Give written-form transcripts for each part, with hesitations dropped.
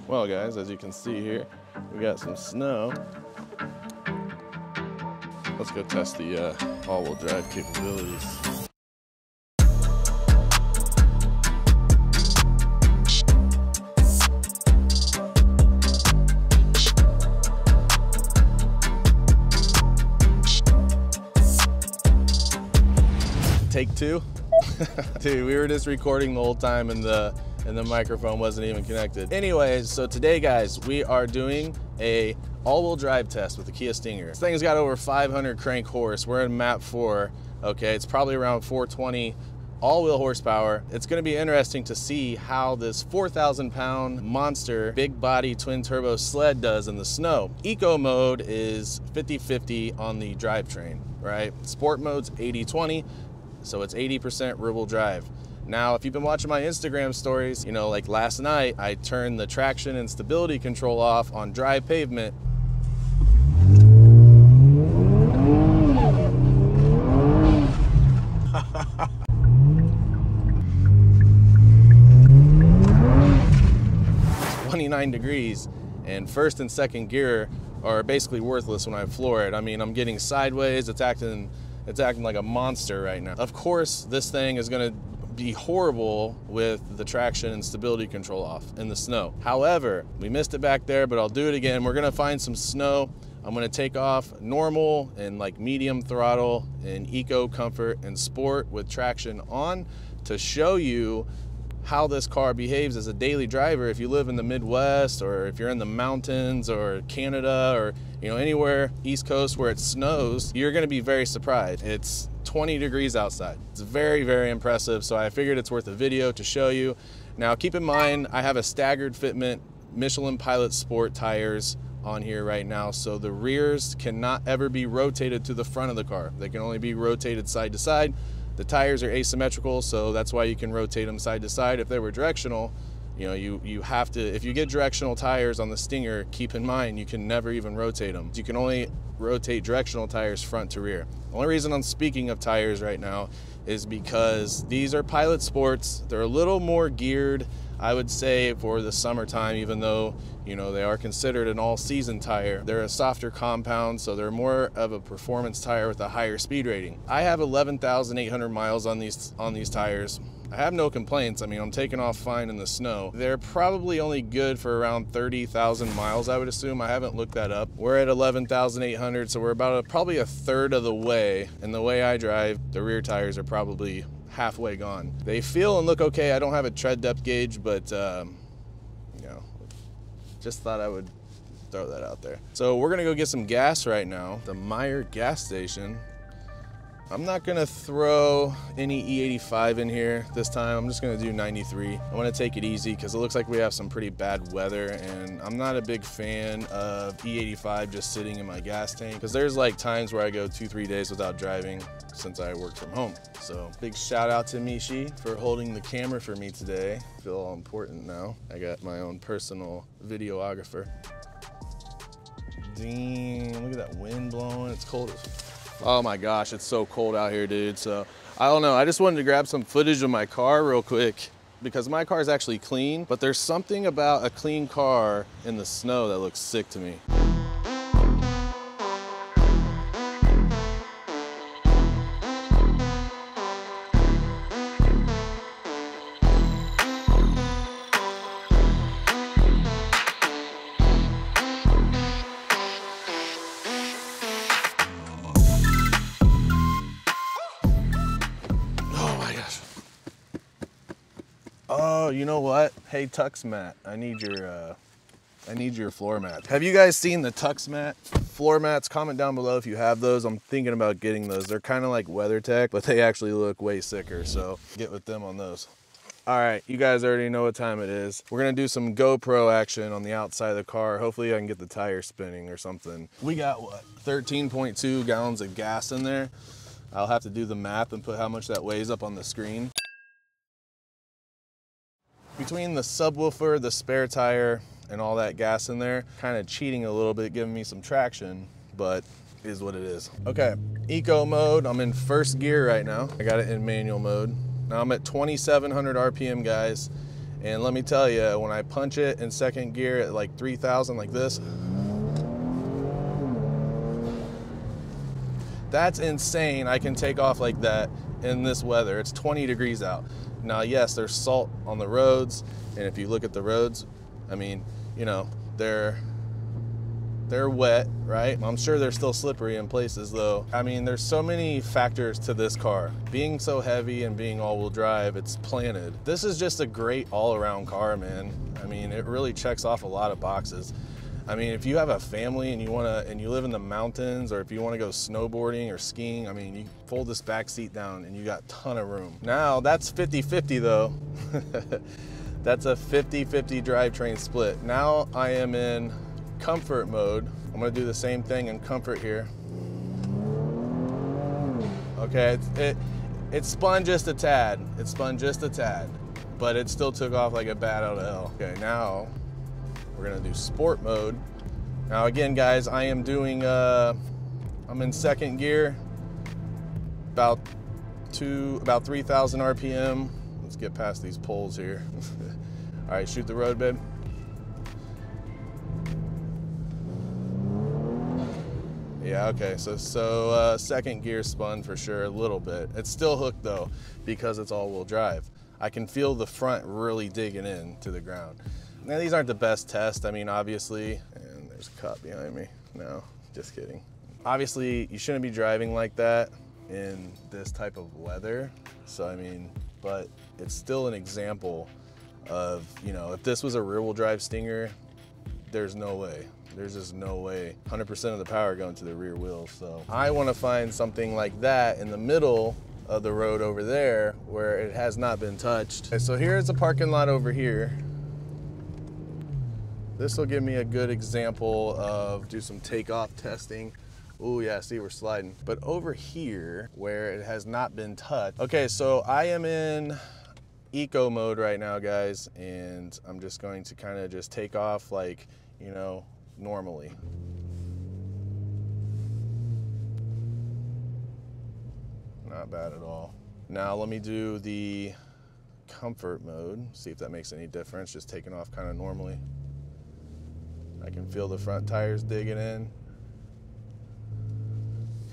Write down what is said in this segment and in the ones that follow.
Well guys, as you can see here, we got some snow. Let's go test the all-wheel drive capabilities. Take two. Dude, we were just recording the whole time and the microphone wasn't even connected. Anyways, so today guys, we are doing a all-wheel drive test with the Kia Stinger. This thing's got over 500 crank horse. We're in map 4. Okay, it's probably around 420 all-wheel horsepower. It's gonna be interesting to see how this 4,000-pound monster big body twin turbo sled does in the snow. Eco mode is 50-50 on the drivetrain, right? Sport mode's 80-20. So it's 80% rear-wheel drive. Now, if you've been watching my Instagram stories, you know, like last night, I turned the traction and stability control off on dry pavement. It's 29 degrees, and first and second gear are basically worthless when I floor it. I mean, I'm getting sideways, it's acting like a monster right now. Of course, this thing is gonna be horrible with the traction and stability control off in the snow. However, we missed it back there, but I'll do it again. We're gonna find some snow. I'm gonna take off normal and like medium throttle and eco, comfort, and sport with traction on to show you how this car behaves as a daily driver. If you live in the Midwest, or if you're in the mountains or Canada, or you know, anywhere East Coast where it snows, you're gonna be very surprised. It's 20 degrees outside. It's very, very impressive. So I figured it's worth a video to show you. Now keep in mind, I have a staggered fitment Michelin Pilot Sport tires on here right now. So the rears cannot ever be rotated to the front of the car. They can only be rotated side to side. The tires are asymmetrical, so that's why you can rotate them side to side. If they were directional, you know, you have to, if you get directional tires on the Stinger, keep in mind, you can never even rotate them. You can only rotate directional tires front to rear. The only reason I'm speaking of tires right now is because these are Pilot Sports. They're a little more geared, I would say, for the summertime, even though, you know, they are considered an all-season tire. They're a softer compound, so they're more of a performance tire with a higher speed rating. I have 11,800 miles on these tires. I have no complaints. I mean, I'm taking off fine in the snow. They're probably only good for around 30,000 miles, I would assume. I haven't looked that up. We're at 11,800, so we're about probably a third of the way. And the way I drive, the rear tires are probably halfway gone. They feel and look okay. I don't have a tread depth gauge, but you know, just thought I would throw that out there. So we're gonna go get some gas right now. The Meyer gas station. I'm not gonna throw any E85 in here this time. I'm just gonna do 93. I wanna take it easy because it looks like we have some pretty bad weather, and I'm not a big fan of E85 just sitting in my gas tank, because there's like times where I go 2-3 days without driving since I work from home. So big shout out to Mishi for holding the camera for me today. I feel all important now. I got my own personal videographer. Dang, look at that wind blowing. It's cold as oh my gosh, it's so cold out here, dude. So I don't know, I just wanted to grab some footage of my car real quick because my car is actually clean, but there's something about a clean car in the snow that looks sick to me. Oh, you know what? Hey, Tux Mat, I need your floor mat. Have you guys seen the Tux Mat floor mats? Comment down below if you have those. I'm thinking about getting those. They're kind of like WeatherTech, but they actually look way sicker, so get with them on those. All right, you guys already know what time it is. We're gonna do some GoPro action on the outside of the car. Hopefully I can get the tire spinning or something. We got what, 13.2 gallons of gas in there. I'll have to do the math and put how much that weighs up on the screen. Between the subwoofer, the spare tire, and all that gas in there, kind of cheating a little bit, giving me some traction, but it is what it is. Okay, eco mode, I'm in first gear right now. I got it in manual mode. Now I'm at 2,700 RPM, guys, And let me tell you, when I punch it in second gear at like 3,000 like this, that's insane. I can take off like that in this weather. It's 20 degrees out. Now, yes, there's salt on the roads, and if you look at the roads, I mean, you know, they're wet, right? I'm sure they're still slippery in places though. I mean, there's so many factors to this car. Being so heavy and being all-wheel drive, it's planted. This is just a great all-around car, man. I mean, it really checks off a lot of boxes. I mean, if you have a family and you live in the mountains, or if you want to go snowboarding or skiing, I mean, you fold this back seat down and you got a ton of room. Now, that's 50-50 though. That's a 50-50 drivetrain split. Now I am in comfort mode. I'm gonna do the same thing in comfort here. Okay, it spun just a tad. It spun just a tad, but it still took off like a bat out of hell. Okay, now we're gonna do sport mode. Now again, guys, I am doing, I'm in second gear, about 3,000 RPM. Let's get past these poles here. All right, shoot the road, babe. Yeah, okay, so second gear spun for sure a little bit. It's still hooked though, because it's all-wheel drive. I can feel the front really digging in to the ground. Now, these aren't the best tests, I mean, obviously, and there's a cop behind me. No, just kidding. Obviously, you shouldn't be driving like that in this type of weather. So, I mean, but it's still an example of, you know, if this was a rear-wheel drive Stinger, there's no way. There's just no way. 100% of the power going to the rear wheels. So I want to find something like that in the middle of the road over there where it has not been touched. Okay, so here's a parking lot over here. This will give me a good example of do some takeoff testing. Oh yeah, see, we're sliding. But over here where it has not been touched. Okay, so I am in eco mode right now, guys, and I'm just going to kind of just take off like, you know, normally. Not bad at all. Now let me do the comfort mode, see if that makes any difference, just taking off kind of normally. I can feel the front tires digging in.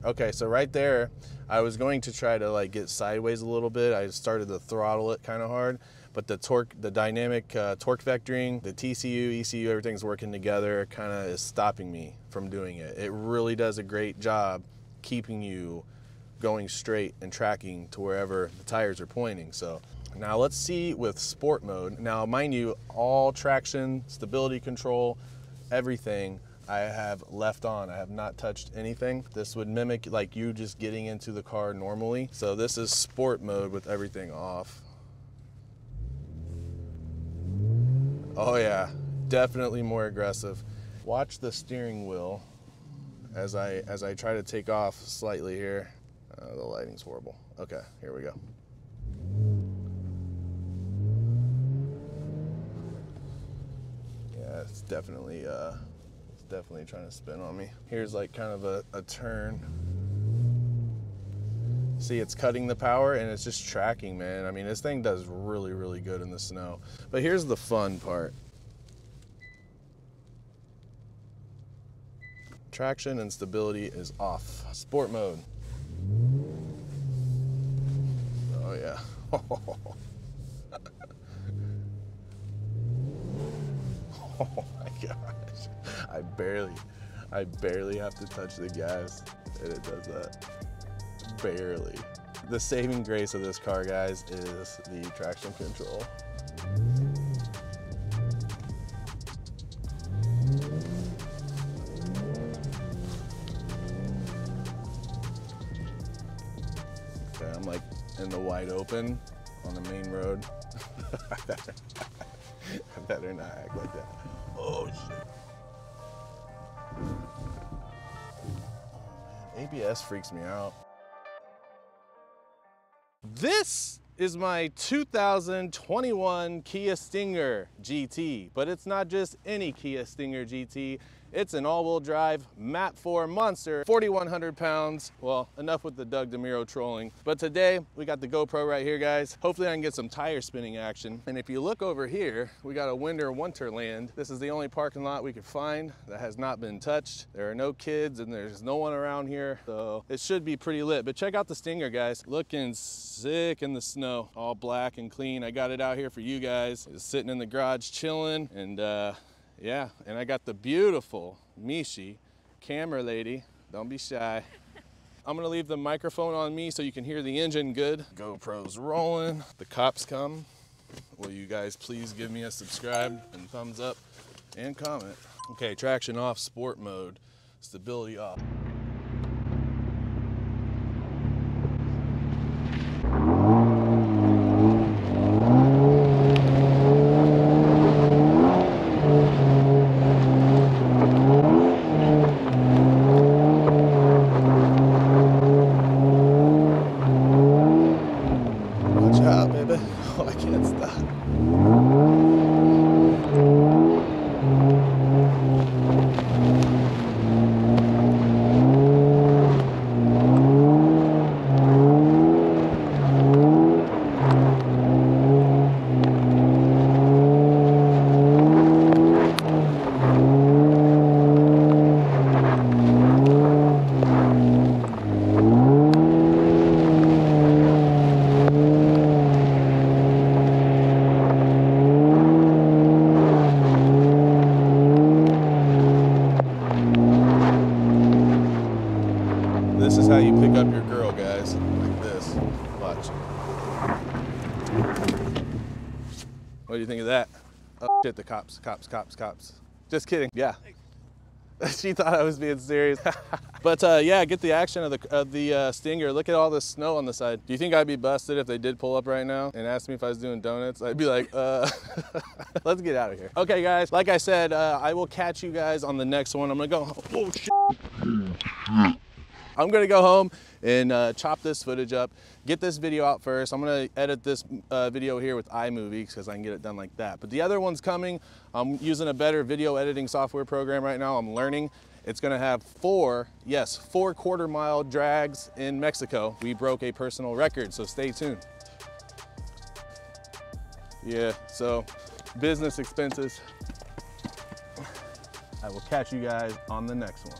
Okay, so right there, I was going to try to like get sideways a little bit. I started to throttle it kind of hard, but the torque, the dynamic torque vectoring, the TCU, ECU, everything's working together, kind of is stopping me from doing it. It really does a great job keeping you going straight and tracking to wherever the tires are pointing. So now let's see with sport mode. Now, mind you, all traction, stability control, everything I have left on. I have not touched anything. This would mimic like you just getting into the car normally. So this is sport mode with everything off. Oh yeah, definitely more aggressive. Watch the steering wheel as I try to take off slightly here. The lighting's horrible. Okay, here we go. Yeah, it's definitely trying to spin on me. Here's like kind of a turn. See, it's cutting the power and it's just tracking, man. I mean, this thing does really, really good in the snow. But here's the fun part. Traction and stability is off. Sport mode. Oh yeah. Oh my gosh. I barely have to touch the gas and it does that. Barely. The saving grace of this car, guys, is the traction control. Okay, I'm like in the wide open on the main road. I better not act like that. Oh shit. Oh man, ABS freaks me out. This is my 2021 Kia Stinger GT, but it's not just any Kia Stinger GT. It's an all-wheel drive Map 4 monster, 4,100 pounds. Well, enough with the Doug Demuro trolling. But today, we got the GoPro right here, guys. Hopefully I can get some tire spinning action. And if you look over here, we got a Wonderland. This is the only parking lot we could find that has not been touched. There are no kids and there's no one around here, so it should be pretty lit. But check out the Stinger, guys. Looking sick in the snow, all black and clean. I got it out here for you guys. It's sitting in the garage chilling, and yeah, and I got the beautiful Mishi camera lady. Don't be shy. I'm gonna leave the microphone on me so you can hear the engine good. GoPro's rolling. The cops come. Will you guys please give me a subscribe and thumbs up and comment? Okay, traction off, sport mode, stability off. Oh, I can't stop. This is how you pick up your girl, guys. Like this. Watch. What do you think of that? Oh shit, the cops. Just kidding. Yeah. She thought I was being serious. But yeah, get the action of the Stinger. Look at all the snow on the side. Do you think I'd be busted if they did pull up right now and asked me if I was doing donuts? I'd be like, let's get out of here. Okay, guys, like I said, I will catch you guys on the next one. I'm gonna go home. Oh shit. I'm gonna go home and chop this footage up, get this video out first. I'm gonna edit this video here with iMovie because I can get it done like that. But the other one's coming. I'm using a better video editing software program right now. I'm learning. It's gonna have 4 quarter-mile drags in Mexico. We broke a personal record, so stay tuned. Yeah, so business expenses. I will catch you guys on the next one.